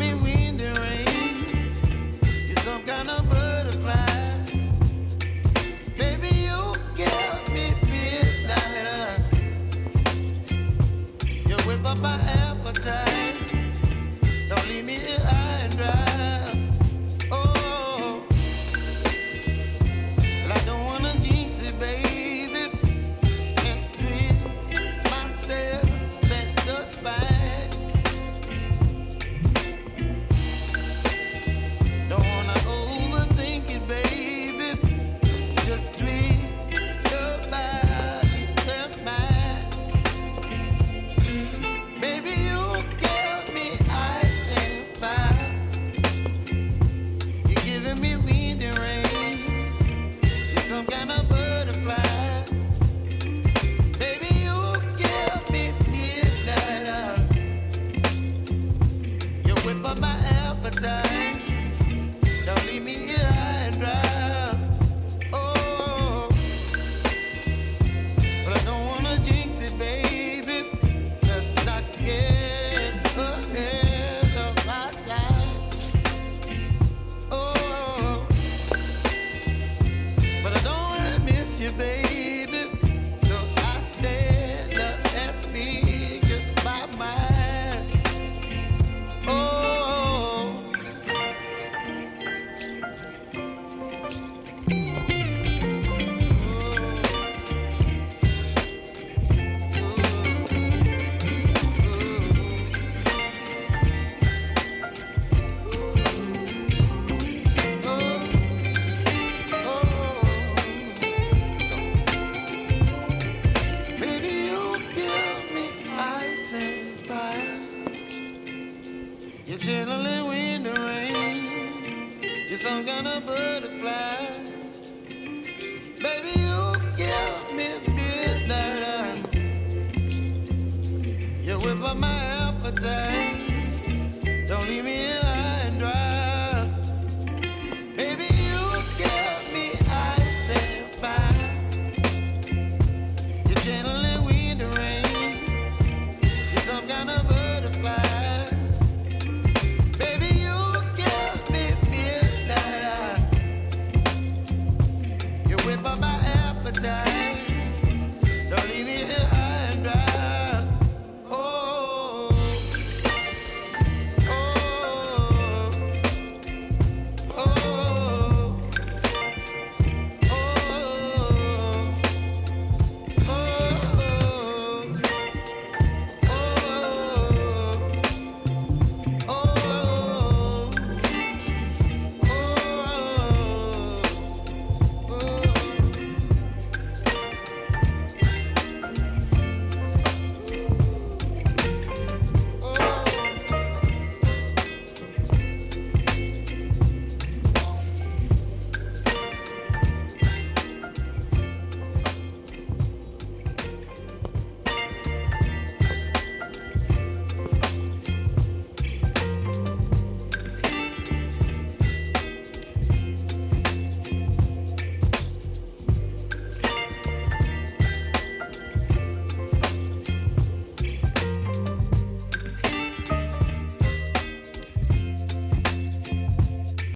me wind and rain. You're some kind of butterfly. Baby, you give me midnight. You whip up my appetite. Don't leave me here high and dry. Oh, well, I don't wanna jinx it, baby, and twist myself at the spine. Don't wanna overthink it, baby. It's just twist your body and mine. Baby, you give me ice and fire. You're giving me wind and rain. You're some kind of butterfly. Baby, you give me midnight. You whip up my appetite. Don't leave me here high and dry. Oh, but I don't wanna jinx it, baby. Let's not get ahead of my time. Oh, but I don't wanna miss you, baby. So I stand up and speak my mind. Oh. Baby, you give me ice and fire. You're chilling wind and rain. You're some kind of butterfly. Baby, you give me midnight. You whip up my appetite. Don't leave me here